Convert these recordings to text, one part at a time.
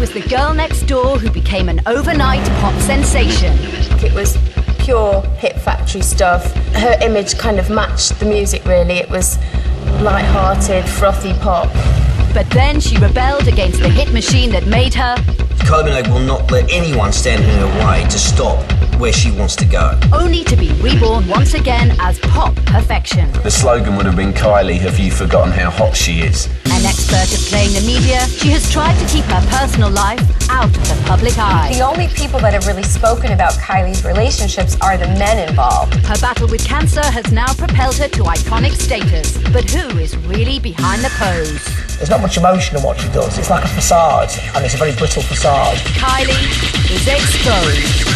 was the girl next door who became an overnight pop sensation. It was pure Hit Factory stuff. Her image kind of matched the music, really. It was light-hearted, frothy pop. But then she rebelled against the hit machine that made her... Kylie Minogue will not let anyone stand in her way to stop where she wants to go. Only to be reborn once again as pop perfection. The slogan would have been, Kylie, have you forgotten how hot she is? An expert at playing the media, she has tried to keep her personal life out of the public eye. The only people that have really spoken about Kylie's relationships are the men involved. Her battle with cancer has now propelled her to iconic status. But who is really behind the pose? There's not much emotion in what she does. It's like a facade, and it's a very brittle facade. Kylie is exposed.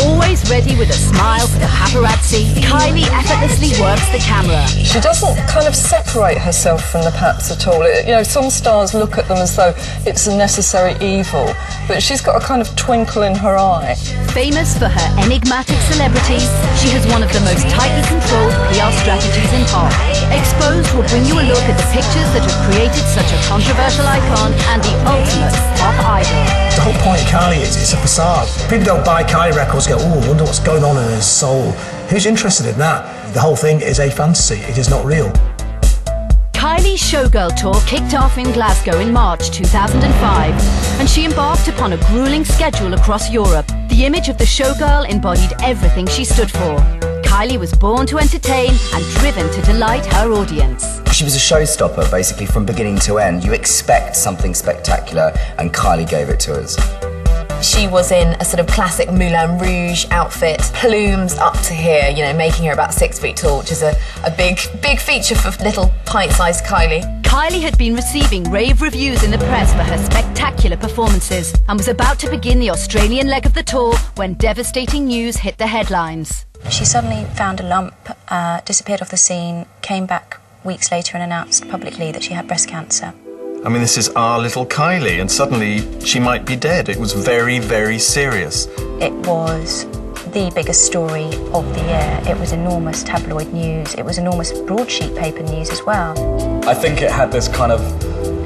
Always ready with a smile for the paparazzi, Kylie effortlessly works the camera. She doesn't kind of separate herself from the paps at all. You know, some stars look at them as though it's a necessary evil, but she's got a kind of twinkle in her eye. Famous for her enigmatic celebrity, she has one of the most tightly controlled PR strategies in pop. Exposed will bring you a look at the pictures that have created such a controversial icon and the ultimate pop idol. The whole point of Kylie is it's a facade. People don't buy Kylie records and go, oh, I wonder what's going on in her soul. Who's interested in that? The whole thing is a fantasy. It is not real. Kylie's Showgirl tour kicked off in Glasgow in March 2005, and she embarked upon a grueling schedule across Europe. The image of the showgirl embodied everything she stood for. Kylie was born to entertain and driven to delight her audience. She was a showstopper, basically, from beginning to end. You expect something spectacular, and Kylie gave it to us. She was in a sort of classic Moulin Rouge outfit, plumes up to here, you know, making her about 6 feet tall, which is a big feature for little pint-sized Kylie. Kylie had been receiving rave reviews in the press for her spectacular performances and was about to begin the Australian leg of the tour when devastating news hit the headlines. She suddenly found a lump, disappeared off the scene, came back weeks later and announced publicly that she had breast cancer. I mean, this is our little Kylie, and suddenly she might be dead. It was very, very serious. It was the biggest story of the year. It was enormous tabloid news. It was enormous broadsheet paper news as well. I think it had this kind of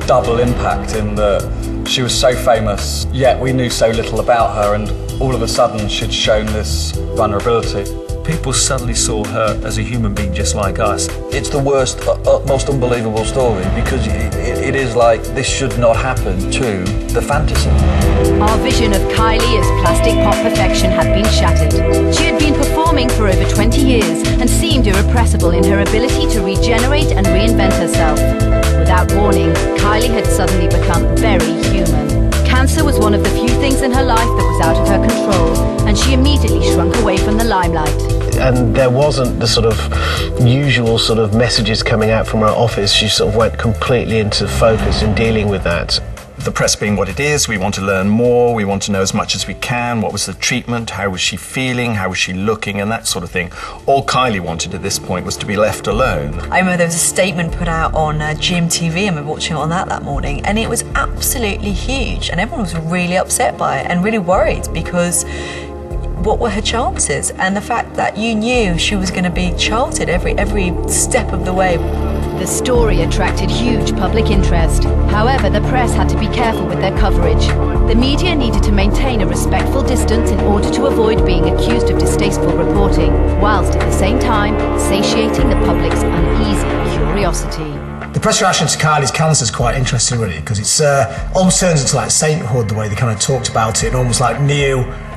double impact in that she was so famous, yet we knew so little about her, and all of a sudden she'd shown this vulnerability. People suddenly saw her as a human being just like us. It's the worst, most unbelievable story because it is like this should not happen to the fantasy. Our vision of Kylie as plastic pop perfection had been shattered. She had been performing for over 20 years and seemed irrepressible in her ability to regenerate and reinvent herself. Without warning, Kylie had suddenly become very human. Cancer was one of the few things in her life that was out of her control, and she immediately shrunk away from the limelight. And there wasn't the sort of usual sort of messages coming out from her office. She sort of went completely into focus in dealing with that. The press being what it is, we want to learn more, we want to know as much as we can. What was the treatment? How was she feeling? How was she looking? And that sort of thing. All Kylie wanted at this point was to be left alone. I remember there was a statement put out on GMTV, I remember watching it on that morning, and it was absolutely huge, and everyone was really upset by it and really worried because what were her chances? And the fact that you knew she was going to be charted every step of the way. The story attracted huge public interest. However, the press had to be careful with their coverage. The media needed to maintain a respectful distance in order to avoid being accused of distasteful reporting, whilst at the same time satiating the public's uneasy curiosity. The press reaction to Kylie's cancer is quite interesting, really, because it's almost turns into like sainthood the way they kind of talked about it, in almost like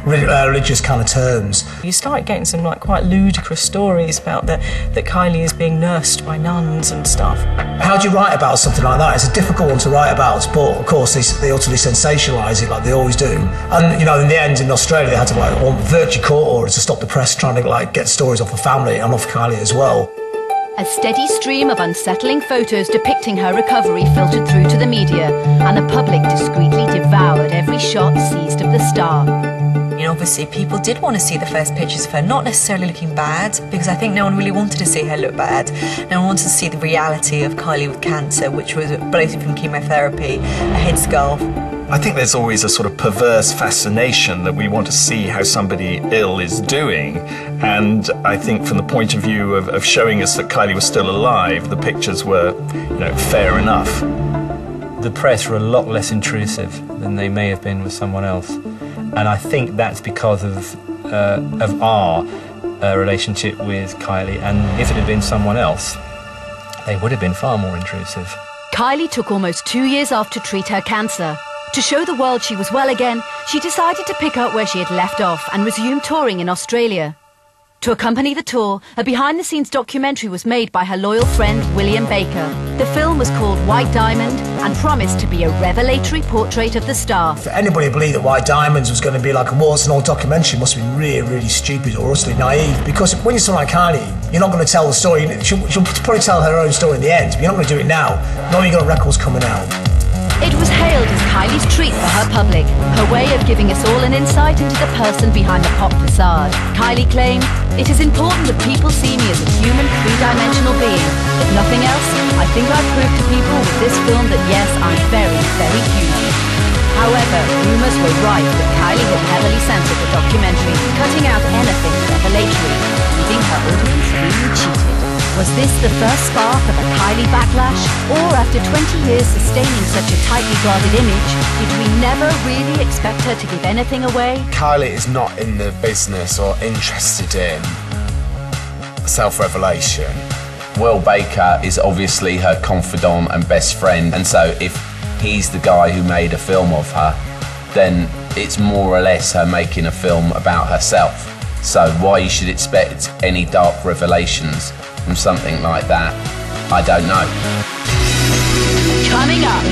religious kind of terms. You start getting some like quite ludicrous stories about that Kylie is being nursed by nuns and stuff. How do you write about something like that? It's a difficult one to write about, but of course they utterly sensationalise it like they always do. And you know, in the end, in Australia, they had to like virtue court orders to stop the press trying to like get stories off the family and off Kylie as well. A steady stream of unsettling photos depicting her recovery filtered through to the media, and the public discreetly devoured every shot seized of the star. You know, obviously people did want to see the first pictures of her, not necessarily looking bad, because I think no one really wanted to see her look bad. No one wanted to see the reality of Kylie with cancer, which was bloating from chemotherapy, a headscarf. I think there's always a sort of perverse fascination that we want to see how somebody ill is doing. And I think from the point of view of showing us that Kylie was still alive, the pictures were, you know, fair enough. The press were a lot less intrusive than they may have been with someone else. And I think that's because of our relationship with Kylie. And if it had been someone else, they would have been far more intrusive. Kylie took almost 2 years off to treat her cancer. To show the world she was well again, she decided to pick up where she had left off and resume touring in Australia. To accompany the tour, a behind-the-scenes documentary was made by her loyal friend William Baker. The film was called White Diamond and promised to be a revelatory portrait of the star. For anybody to believe that White Diamonds was going to be like a warts-and-all documentary must be really, really stupid or utterly naive. Because when you're someone like Kylie, you're not going to tell the story. She'll probably tell her own story in the end, but you're not going to do it now. Now you've got records coming out. It was hailed as Kylie's treat for her public, her way of giving us all an insight into the person behind the pop facade. Kylie claimed, "It is important that people see me as a human, three-dimensional being. If nothing else, I think I've proved to people with this film that yes, I'm very, very human." However, rumours were rife that Kylie had heavily censored the documentary, cutting out anything revelatory, leaving her audience feeling cheated. Was this the first spark of a Kylie backlash? Or after 20 years sustaining such a tightly guarded image, did we never really expect her to give anything away? Kylie is not in the business or interested in self-revelation. Will Baker is obviously her confidant and best friend, and so if he's the guy who made a film of her, then it's more or less her making a film about herself. So why you should expect any dark revelations from something like that, I don't know. Coming up,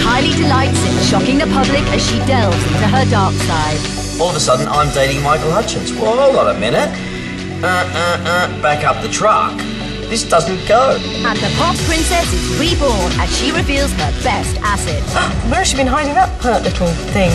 Kylie delights in shocking the public as she delves into her dark side. All of a sudden, I'm dating Michael Hutchence. Well, hold on a minute. Back up the truck. This doesn't go. And the pop princess is reborn as she reveals her best asset. Where has she been hiding that pert little thing?